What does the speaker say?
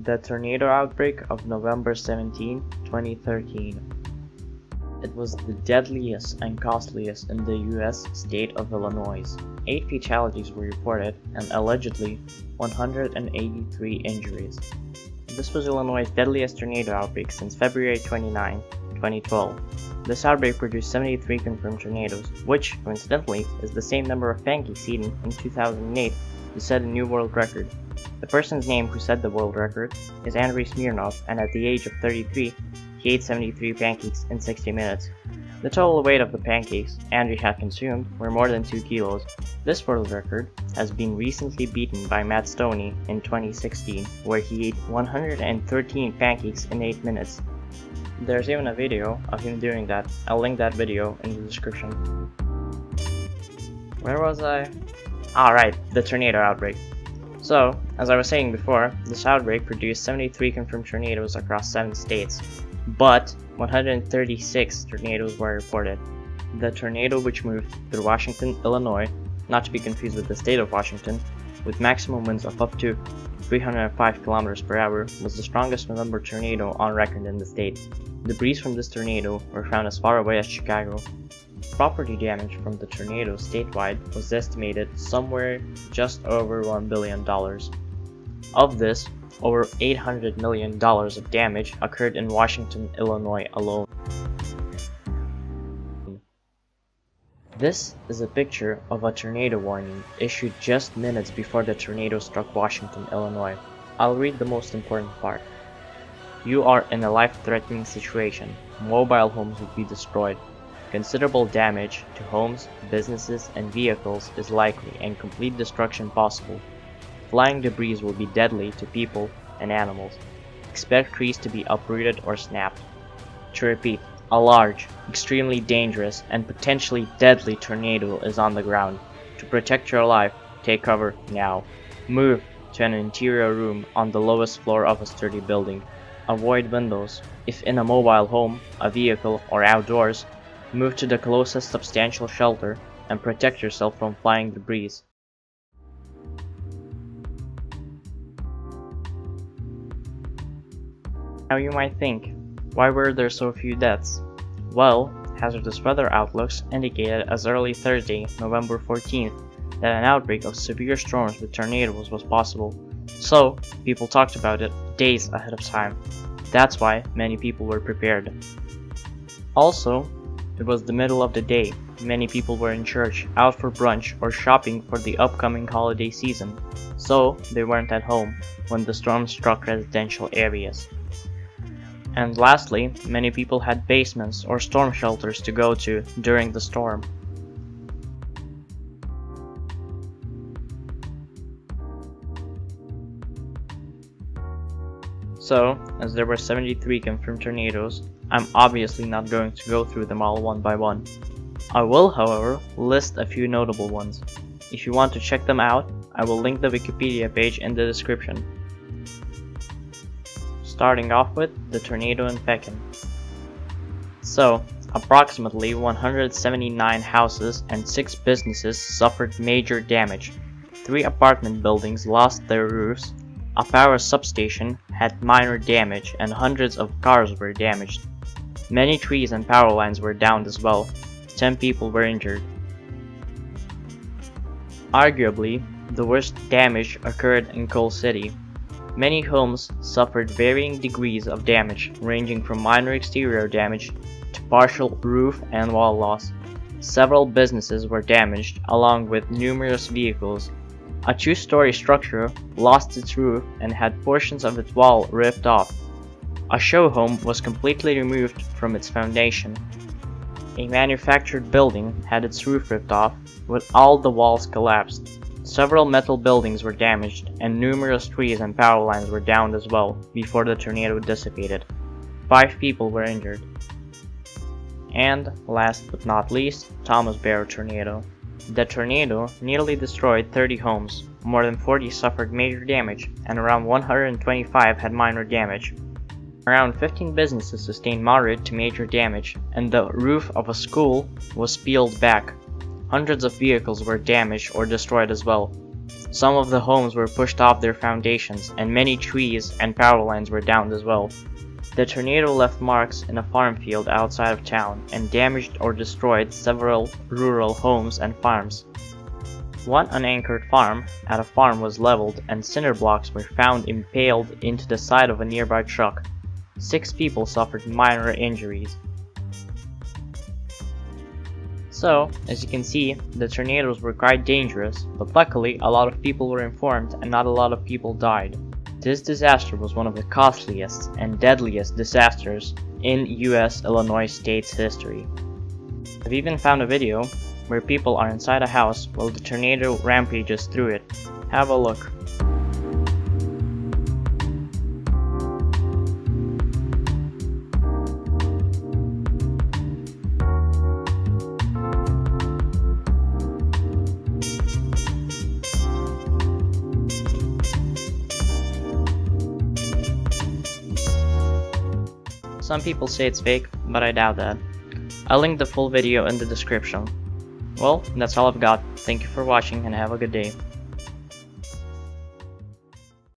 The tornado outbreak of November 17, 2013. It was the deadliest and costliest in the US state of Illinois. 8 fatalities were reported and allegedly 183 injuries. This was Illinois' deadliest tornado outbreak since February 29, 2012. This outbreak produced 73 confirmed tornadoes, which, coincidentally, is the same number of Pancake eaten in 2008 to set a new world record. The person's name who set the world record is Andrei Smirnov, and at the age of 33, he ate 73 pancakes in 60 minutes. The total weight of the pancakes Andrei had consumed were more than 2 kilos. This world record has been recently beaten by Matt Stoney in 2016, where he ate 113 pancakes in 8 minutes. There's even a video of him doing that. I'll link that video in the description. Where was I? Alright, the tornado outbreak. So, as I was saying before, this outbreak produced 73 confirmed tornadoes across 7 states, but 136 tornadoes were reported. The tornado which moved through Washington, Illinois, not to be confused with the state of Washington, with maximum winds of up to 305 km per hour, was the strongest November tornado on record in the state. Debris from this tornado were found as far away as Chicago. Property damage from the tornado statewide was estimated somewhere just over $1 billion. Of this, over $800 million of damage occurred in Washington, Illinois alone. This is a picture of a tornado warning issued just minutes before the tornado struck Washington, Illinois. I'll read the most important part. You are in a life-threatening situation. Mobile homes will be destroyed. Considerable damage to homes, businesses, and vehicles is likely, and complete destruction possible. Flying debris will be deadly to people and animals. Expect trees to be uprooted or snapped. To repeat, a large, extremely dangerous, and potentially deadly tornado is on the ground. To protect your life, take cover now. Move to an interior room on the lowest floor of a sturdy building. Avoid windows. If in a mobile home, a vehicle, or outdoors, move to the closest substantial shelter and protect yourself from flying debris. Now you might think, why were there so few deaths? Well, hazardous weather outlooks indicated as early Thursday, November 14th, that an outbreak of severe storms with tornadoes was possible. So, people talked about it days ahead of time. That's why many people were prepared. Also, it was the middle of the day. Many people were in church, out for brunch, or shopping for the upcoming holiday season, so they weren't at home when the storm struck residential areas. And lastly, many people had basements or storm shelters to go to during the storm. So, as there were 73 confirmed tornadoes, I'm obviously not going to go through them all one by one. I will, however, list a few notable ones. If you want to check them out, I will link the Wikipedia page in the description. Starting off with the tornado in Pekin. So, approximately 179 houses and 6 businesses suffered major damage. 3 apartment buildings lost their roofs, a power substation had minor damage, and hundreds of cars were damaged. Many trees and power lines were downed as well. 10 people were injured. Arguably, the worst damage occurred in Coal City. Many homes suffered varying degrees of damage, ranging from minor exterior damage to partial roof and wall loss. Several businesses were damaged, along with numerous vehicles. A 2-story structure lost its roof and had portions of its wall ripped off. A show home was completely removed from its foundation. A manufactured building had its roof ripped off, with all the walls collapsed. Several metal buildings were damaged, and numerous trees and power lines were downed as well before the tornado dissipated. 5 people were injured. And, last but not least, Thomas Bear tornado. The tornado nearly destroyed 30 homes, more than 40 suffered major damage, and around 125 had minor damage. Around 15 businesses sustained moderate to major damage, and the roof of a school was peeled back. Hundreds of vehicles were damaged or destroyed as well. Some of the homes were pushed off their foundations, and many trees and power lines were downed as well. The tornado left marks in a farm field outside of town and damaged or destroyed several rural homes and farms. One unanchored farm at a farm was leveled and cinder blocks were found impaled into the side of a nearby truck. 6 people suffered minor injuries. So, as you can see, the tornadoes were quite dangerous, but luckily a lot of people were informed and not a lot of people died. This disaster was one of the costliest and deadliest disasters in US Illinois state's history. I've even found a video where people are inside a house while the tornado rampages through it. Have a look. Some people say it's fake, but I doubt that. I'll link the full video in the description. Well, that's all I've got. Thank you for watching and have a good day.